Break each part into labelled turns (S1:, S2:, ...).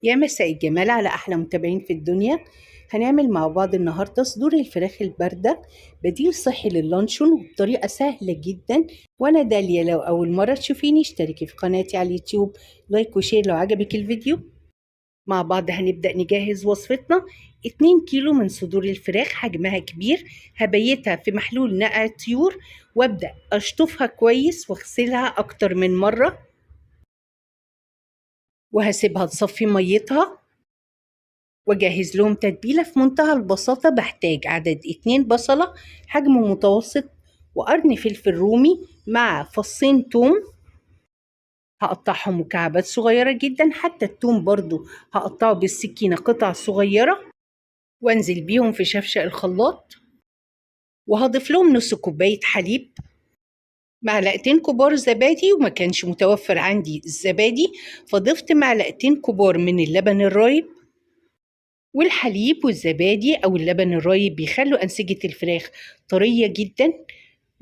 S1: يا مساء الجمال على أحلى متابعين في الدنيا. هنعمل مع بعض النهاردة صدور الفراخ الباردة، بديل صحي لللانشون وبطريقة سهلة جدا. وأنا داليا، لو أول مرة تشوفيني اشتركي في قناتي على اليوتيوب، لايك وشير لو عجبك الفيديو. مع بعض هنبدأ نجهز وصفتنا. 2 كيلو من صدور الفراخ حجمها كبير، هبيتها في محلول نقع طيور وابدأ أشطفها كويس واغسلها أكتر من مرة، وهسيبها تصفي ميتها واجهز لهم تتبيلة في منتهى البساطة. بحتاج عدد 2 بصلة حجم متوسط، وقرن فلفل رومي مع فصين توم هقطعهم مكعبات صغيرة جدا. حتى التوم برضو هقطعه بالسكينة قطع صغيرة وانزل بيهم في شفشق الخلاط، وهضيف لهم نص كوباية حليب، معلقتين كبار زبادي، وما كانش متوفر عندي الزبادي فضفت معلقتين كبار من اللبن الرايب. والحليب والزبادي أو اللبن الرايب بيخلوا أنسجة الفراخ طرية جدا.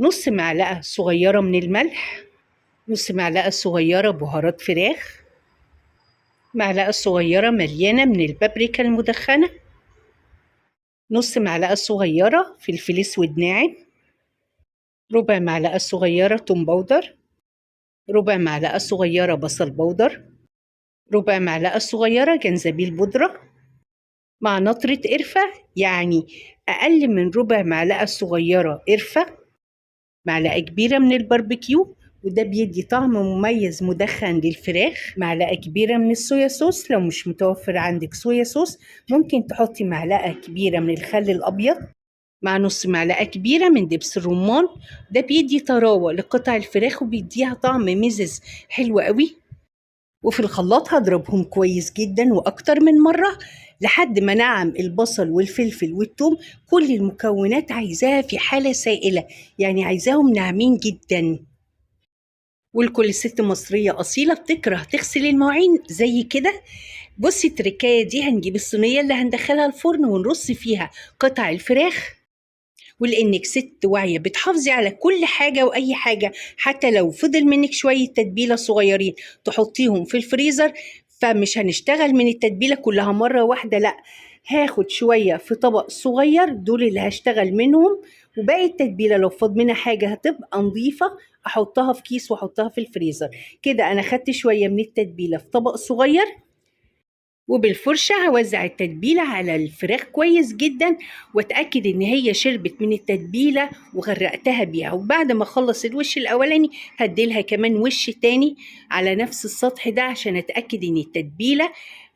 S1: نص معلقة صغيرة من الملح، نص معلقة صغيرة بهارات فراخ، معلقة صغيرة مليانة من البابريكا المدخنة، نص معلقة صغيرة فلفل اسود ناعم، ربع معلقة صغيرة توم باودر، ربع معلقة صغيرة بصل باودر، ربع معلقة صغيرة جنزبيل بودرة مع نطرة قرفة، يعني أقل من ربع معلقة صغيرة قرفة، معلقة كبيرة من الباربيكيو وده بيدي طعم مميز مدخن للفراخ، معلقة كبيرة من الصويا صوص. لو مش متوفر عندك صويا صوص ممكن تحطي معلقة كبيرة من الخل الأبيض مع نص معلقة كبيرة من دبس الرمان. ده بيدي طراوة لقطع الفراخ وبيديها طعم مزز حلو قوي. وفي الخلاط هضربهم كويس جدا وأكتر من مرة لحد ما نعم البصل والفلفل والثوم. كل المكونات عايزاها في حالة سائلة، يعني عايزاهم ناعمين جدا. والكل ست مصرية أصيلة بتكره تغسل المواعين زي كده. بصي التركاية دي، هنجيب الصينية اللي هندخلها الفرن ونرص فيها قطع الفراخ، ولانك ست واعيه بتحافظي على كل حاجه واي حاجه، حتى لو فضل منك شويه تتبيله صغيرين تحطيهم في الفريزر، فمش هنشتغل من التتبيله كلها مره واحده، لا، هاخد شويه في طبق صغير دول اللي هشتغل منهم، وباقي التتبيله لو فاض منها حاجه هتبقى نظيفه احطها في كيس واحطها في الفريزر. كده انا خدت شويه من التتبيله في طبق صغير، وبالفرشة هوزع التتبيلة على الفراخ كويس جدا واتأكد ان هي شربت من التتبيلة وغرقتها بيها. وبعد ما اخلص الوش الاولاني هديلها كمان وش تاني على نفس السطح ده عشان اتأكد ان التتبيلة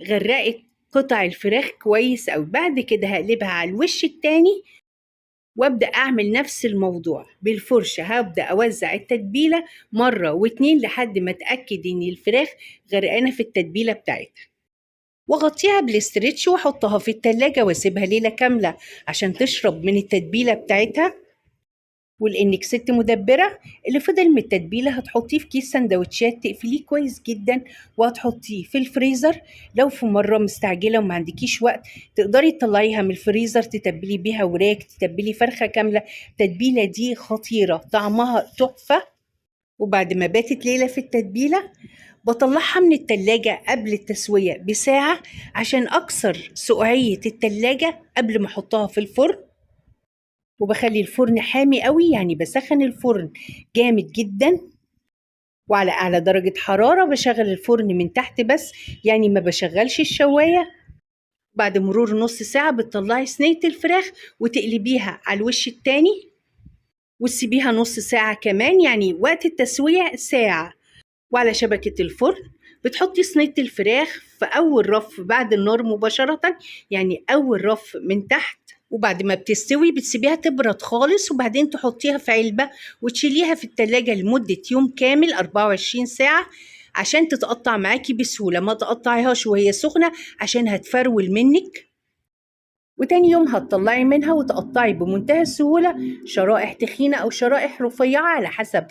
S1: غرقت قطع الفراخ كويس. او بعد كده هقلبها على الوش التاني وابدأ اعمل نفس الموضوع بالفرشة. هبدأ اوزع التتبيلة مرة واتنين لحد ما اتأكد ان الفراخ غرقانة في التتبيلة بتاعتها، واغطيها بالاسترتش واحطها في التلاجة واسيبها ليلة كاملة عشان تشرب من التتبيلة بتاعتها. ولانك ست مدبرة، اللي فضل من التتبيلة هتحطيه في كيس سندوتشات تقفليه كويس جدا وهتحطيه في الفريزر. لو في مرة مستعجلة وما عندكيش وقت تقدري تطلعيها من الفريزر تتبلي بيها وراك، تتبلي فرخة كاملة. التتبيلة دي خطيرة طعمها تحفة. وبعد ما باتت ليلة في التتبيلة بطلعها من التلاجة قبل التسوية بساعة عشان أكسر سقوعية التلاجة قبل ما أحطها في الفرن. وبخلي الفرن حامي قوي، يعني بسخن الفرن جامد جدا وعلى أعلى درجة حرارة. بشغل الفرن من تحت بس، يعني ما بشغلش الشواية. بعد مرور نص ساعة بتطلعي صينية الفراخ وتقلبيها على الوش التاني وتسيبيها نص ساعة كمان، يعني وقت التسوية ساعة. وعلى شبكة الفرن بتحطي صينية الفراخ في أول رف بعد النار مباشرة، يعني أول رف من تحت. وبعد ما بتستوي بتسيبيها تبرد خالص وبعدين تحطيها في علبة وتشيليها في التلاجة لمدة يوم كامل 24 ساعة عشان تتقطع معاكي بسهولة. ما تقطعيهاش وهي سخنة عشان هتفرول منك. وتاني يوم هتطلعي منها وتقطعي بمنتهى السهولة شرائح تخينة أو شرائح رفيعة على حسب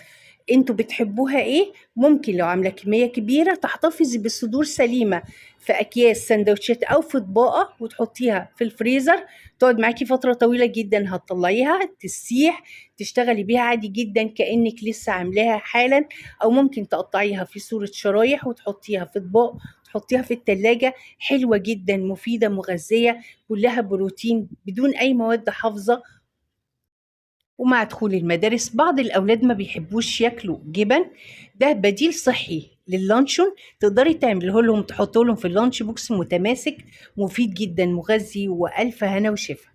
S1: انتوا بتحبوها ايه. ممكن لو عاملة كمية كبيرة تحتفظي بالصدور سليمة في أكياس سندوتشات أو في طباقة وتحطيها في الفريزر، تقعد معاكي فترة طويلة جدا. هتطلعيها تسيح تشتغلي بيها عادي جدا كأنك لسه عاملاها حالا. أو ممكن تقطعيها في صورة شرايح وتحطيها في طباق حطيها في التلاجة، حلوة جدا، مفيدة، مغذية، كلها بروتين بدون أي مواد حافظة. ومع دخول المدارس بعض الأولاد ما بيحبوش ياكلوا جبن، ده بديل صحي لللانشون، تقدري تعمله لهم، تحطه لهم في اللانش بوكس متماسك، مفيد جدا، مغذي، وألف هنا وشفا.